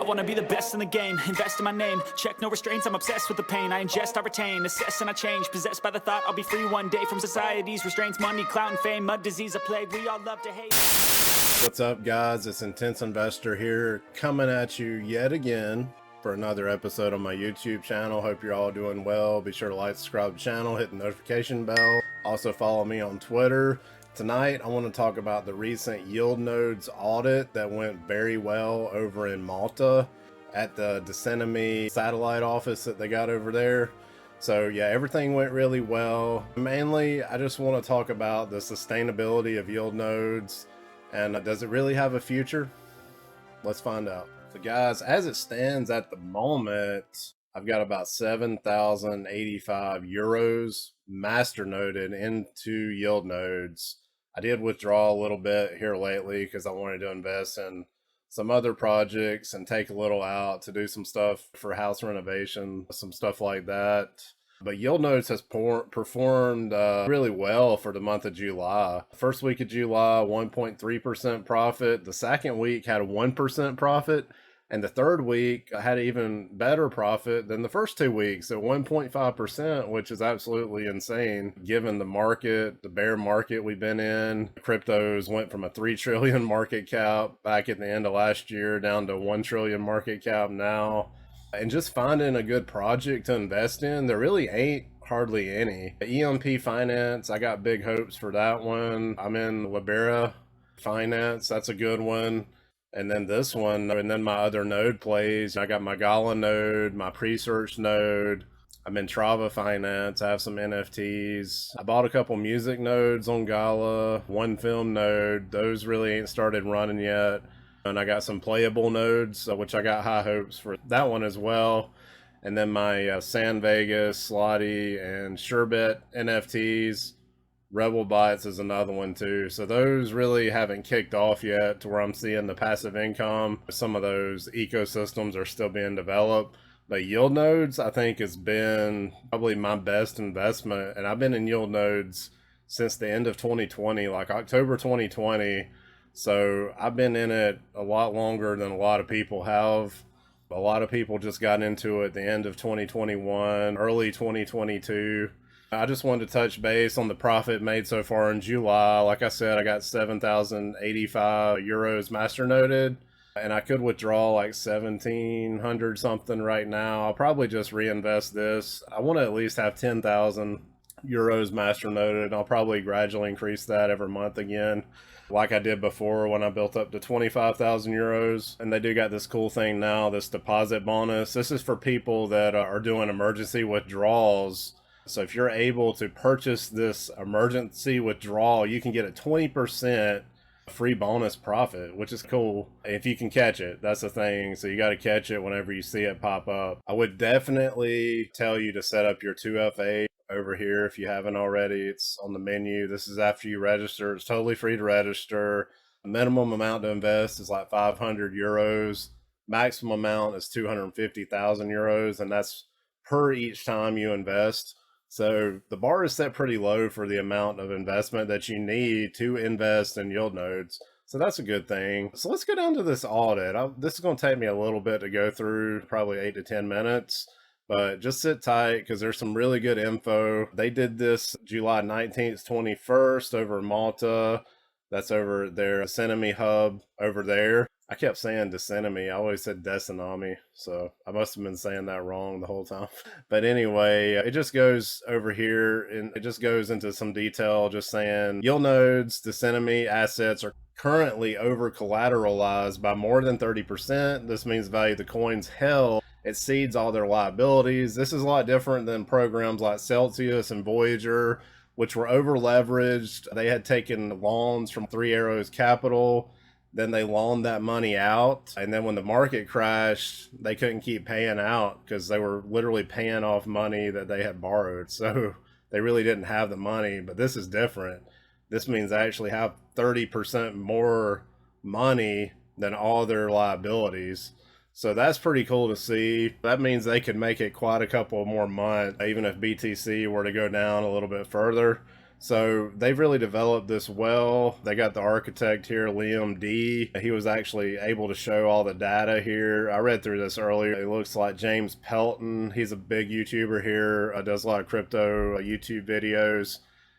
wanna be the best in the game, invest in my name, check no restraints, I'm obsessed with the pain. I ingest, I retain, assess and I change, possessed by the thought I'll be free one day from society's restraints, money, clout and fame, mud, disease, a plague we all love to hate. What's up, guys? It's Intense Investor here, coming at you yet again for another episode on my YouTube channel. Hope you're all doing well. Be sure to like, subscribe to the channel, hit the notification bell. Also follow me on Twitter. Tonight, I want to talk about the recent Yieldnodes audit that went very well over in Malta at the Descenemy satellite office that they got over there. So yeah, everything went really well. Mainly, I just want to talk about the sustainability of Yieldnodes and does it really have a future? Let's find out. So guys, as it stands at the moment, I've got about 7,085 euros masternoded into Yieldnodes. I did withdraw a little bit here lately because I wanted to invest in some other projects and take a little out to do some stuff for house renovation, some stuff like that. But Yieldnodes has performed really well for the month of July. First week of July, 1.3% profit. The second week had a 1% profit. And the third week had an even better profit than the first 2 weeks at 1.5%, which is absolutely insane given the market, the bear market we've been in. Cryptos went from a 3 trillion market cap back at the end of last year down to 1 trillion market cap now. And just finding a good project to invest in, there really ain't hardly any. EMP Finance, I got big hopes for that one. I'm in LIBERA Finance, that's a good one. And then this one, and then my other node plays. I got my Gala node, my pre-search node. I'm in Trava Finance. I have some NFTs. I bought a couple music nodes on Gala, one film node. Those really ain't started running yet. And I got some playable nodes, which I got high hopes for that one as well. And then my San Vegas, Slotty, and Sherbet NFTs. Rebel Bytes is another one too. So those really haven't kicked off yet to where I'm seeing the passive income. Some of those ecosystems are still being developed. But Yieldnodes, I think, has been probably my best investment. And I've been in Yieldnodes since the end of 2020, like October 2020. So I've been in it a lot longer than a lot of people have. A lot of people just got into it at the end of 2021, early 2022. I just wanted to touch base on the profit made so far in July. Like I said, I got 7,085 euros masternoded, and I could withdraw like 1,700 something right now. I'll probably just reinvest this. I want to at least have 10,000 euros masternoded. I'll probably gradually increase that every month again, like I did before when I built up to 25,000 euros. And they do got this cool thing now, this deposit bonus. This is for people that are doing emergency withdrawals. So if you're able to purchase this emergency withdrawal, you can get a 20% free bonus profit, which is cool if you can catch it. That's the thing. So you got to catch it whenever you see it pop up. I would definitely tell you to set up your 2FA over here if you haven't already. It's on the menu. This is after you register. It's totally free to register. The minimum amount to invest is like 500 euros. Maximum amount is 250,000 euros, and that's per each time you invest. So the bar is set pretty low for the amount of investment that you need to invest in Yieldnodes. So that's a good thing. So let's go down to this audit. This is going to take me a little bit to go through, probably 8 to 10 minutes. But just sit tight because there's some really good info. They did this July 19th, 21st over in Malta. That's over their Descenemy hub over there. I kept saying Descenemy. I always said Descenemy, so I must have been saying that wrong the whole time. But anyway, it just goes over here and it just goes into some detail, just saying Yieldnodes Descenemy assets are currently over collateralized by more than 30%. This means the value of the coins held exceeds all their liabilities. This is a lot different than programs like Celsius and Voyager, which were over leveraged. They had taken loans from Three Arrows Capital. Then they loaned that money out. And then when the market crashed, they couldn't keep paying out because they were literally paying off money that they had borrowed. So they really didn't have the money, but this is different. This means they actually have 30% more money than all their liabilities. So that's pretty cool to see. That means they could make it quite a couple more months, even if BTC were to go down a little bit further. So they've really developed this well. They got the architect here, Liam D. He was actually able to show all the data here. I read through this earlier. It looks like James Pelton. He's a big YouTuber here, does a lot of crypto YouTube videos.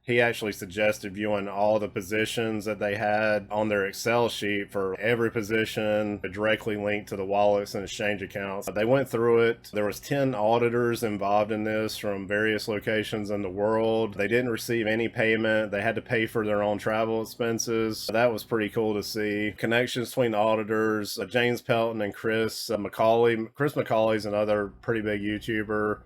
He actually suggested viewing all the positions that they had on their Excel sheet for every position directly linked to the wallets and exchange accounts. They went through it. There was 10 auditors involved in this from various locations in the world. They didn't receive any payment. They had to pay for their own travel expenses. That was pretty cool to see. Connections between the auditors, James Pelton and Chris McCauley. Chris McCauley's another pretty big YouTuber.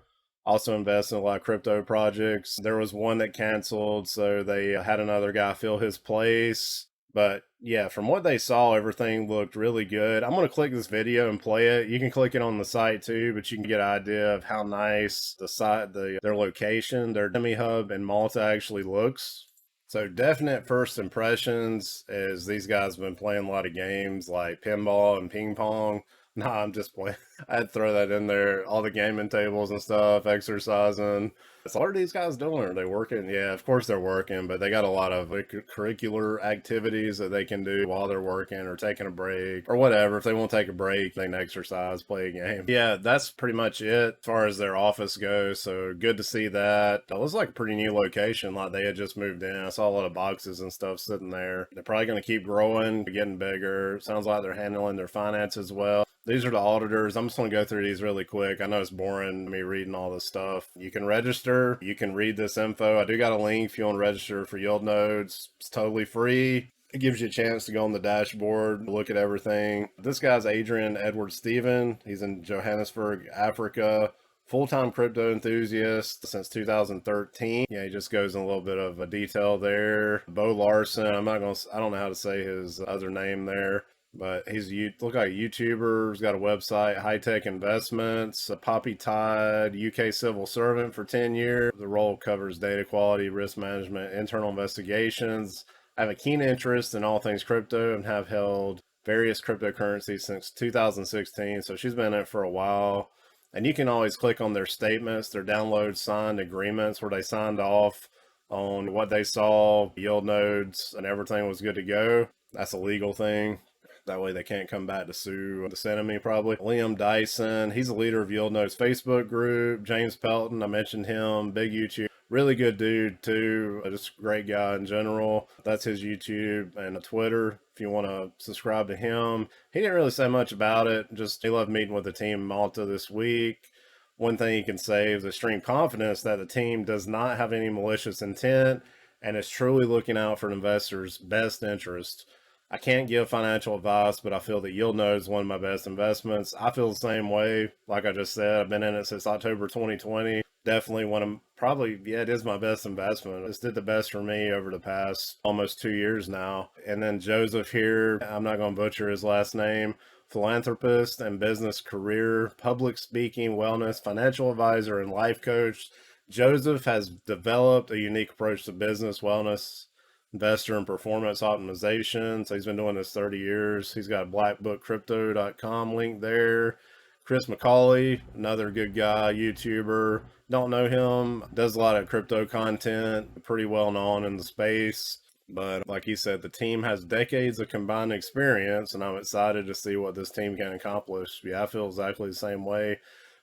Also invest in a lot of crypto projects. There was one that canceled, so they had another guy fill his place. But yeah, from what they saw, everything looked really good. I'm going to click this video and play it. You can click it on the site too, but you can get an idea of how nice the site, their location, their demi hub in Malta actually looks. So definite first impressions is these guys have been playing a lot of games like pinball and ping pong. Nah, I'm just playing. I'd throw that in there. All the gaming tables and stuff, exercising. So what are these guys doing? Are they working? Yeah, of course they're working, but they got a lot of curricular activities that they can do while they're working or taking a break or whatever. If they won't take a break, they can exercise, play a game. Yeah, that's pretty much it as far as their office goes. So good to see that. It looks like a pretty new location. Like they had just moved in. I saw a lot of boxes and stuff sitting there. They're probably going to keep growing, getting bigger. Sounds like they're handling their finances well. These are the auditors. I'm just going to go through these really quick. I know it's boring me reading all this stuff. You can register. You can read this info. I do got a link if you want to register for Yieldnodes. It's totally free. It gives you a chance to go on the dashboard, look at everything. This guy's Adrian Edward Steven. He's in Johannesburg, Africa. Full-time crypto enthusiast since 2013. Yeah, he just goes in a little bit of a detail there. Bo Larson. I don't know how to say his other name there. But he's look like a YouTuber. He's got a website, High Tech Investments, a Poppy Tide, UK civil servant for 10 years. The role covers data quality, risk management, internal investigations. I have a keen interest in all things crypto and have held various cryptocurrencies since 2016. So she's been in it for a while. And you can always click on their statements, their download signed agreements where they signed off on what they saw, yield nodes, and everything was good to go. That's a legal thing. That way they can't come back to sue the enemy probably. Liam Dyson, he's a leader of Yieldnodes Facebook group. James Pelton, I mentioned him, big YouTube. Really good dude too, just a great guy in general. That's his YouTube and Twitter if you want to subscribe to him. He didn't really say much about it, just he loved meeting with the team in Malta this week. One thing you can say is extreme confidence that the team does not have any malicious intent and is truly looking out for investors' best interest. I can't give financial advice, but I feel that Yieldnodes is one of my best investments. I feel the same way. Like I just said, I've been in it since October 2020. Definitely one of it is my best investment. It's did the best for me over the past almost 2 years now. And then Joseph here, I'm not going to butcher his last name, philanthropist and business career, public speaking, wellness, financial advisor, and life coach. Joseph has developed a unique approach to business, wellness, investor and performance optimization. So he's been doing this 30 years. He's got blackbookcrypto.com link there. Chris McCauley, another good guy, YouTuber. Don't know him. Does a lot of crypto content. Pretty well known in the space. But like he said, the team has decades of combined experience, and I'm excited to see what this team can accomplish. Yeah, I feel exactly the same way.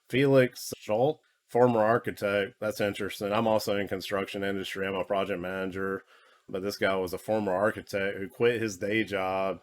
Felix Schultz, former architect. That's interesting. I'm also in construction industry. I'm a project manager. But this guy was a former architect who quit his day job.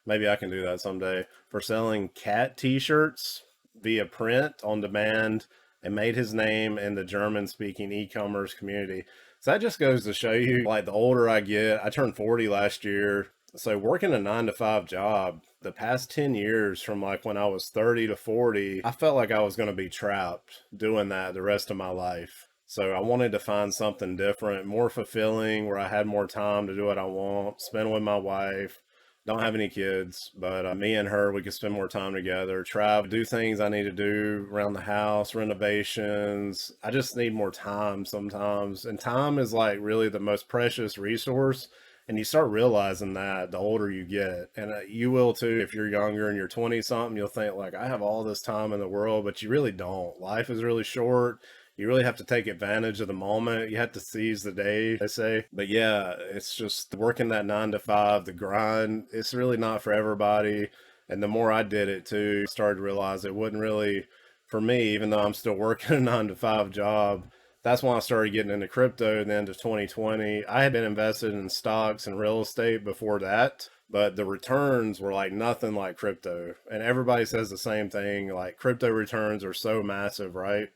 Maybe I can do that someday for selling cat t-shirts via print on demand and made his name in the German speaking e-commerce community. So that just goes to show you, like, the older I get, I turned 40 last year. So working a 9-to-5 job, the past 10 years from like when I was 30 to 40, I felt like I was going to be trapped doing that the rest of my life. So I wanted to find something different, more fulfilling, where I had more time to do what I want, spend with my wife. Don't have any kids, but me and her, we could spend more time together, travel, do things I need to do around the house, renovations. I just need more time sometimes. And time is like really the most precious resource. And you start realizing that the older you get, and you will too. If you're younger and you're 20 something, you'll think like, I have all this time in the world, but you really don't. Life is really short. you really have to take advantage of the moment. You have to seize the day, they say. But yeah, it's just working that 9 to 5, the grind. It's really not for everybody. And the more I did it too, I started to realize it wasn't really for me, even though I'm still working a 9 to 5 job. That's when I started getting into crypto at the end of 2020. I had been invested in stocks and real estate before that, but the returns were like nothing like crypto. And everybody says the same thing, like crypto returns are so massive, right?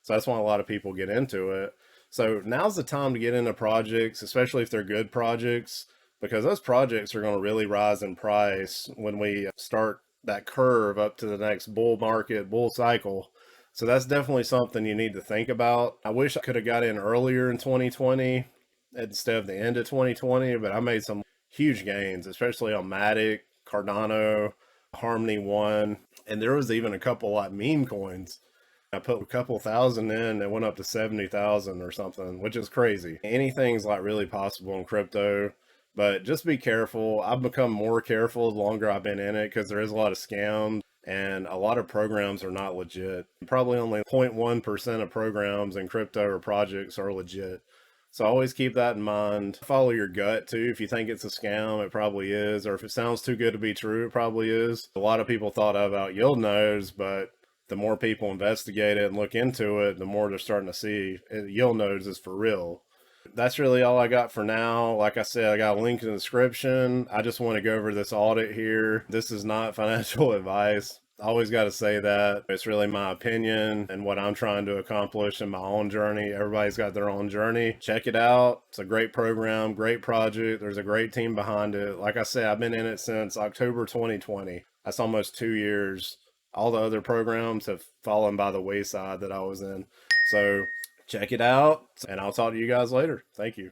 So that's why a lot of people get into it. So now's the time to get into projects, especially if they're good projects, because those projects are going to really rise in price when we start that curve up to the next bull market, bull cycle. So that's definitely something you need to think about. I wish I could have got in earlier in 2020 instead of the end of 2020, but I made some huge gains, especially on Matic, Cardano, Harmony One, and there was even a couple like meme coins. I put a couple thousand in, it went up to 70,000 or something, which is crazy. Anything's like really possible in crypto, but just be careful. I've become more careful the longer I've been in it because there is a lot of scams and a lot of programs are not legit. Probably only 0.1% of programs in crypto or projects are legit. So always keep that in mind. Follow your gut too. If you think it's a scam, it probably is. Or if it sounds too good to be true, it probably is. A lot of people thought about Yieldnodes, but the more people investigate it and look into it, the more they're starting to see Yieldnodes is for real. That's really all I got for now. Like I said, I got a link in the description. I just want to go over this audit here. This is not financial advice. I always got to say that. It's really my opinion and what I'm trying to accomplish in my own journey. Everybody's got their own journey. Check it out. It's a great program, great project. There's a great team behind it. Like I said, I've been in it since October 2020. That's almost 2 years. All the other programs have fallen by the wayside that I was in. So check it out, and I'll talk to you guys later. Thank you.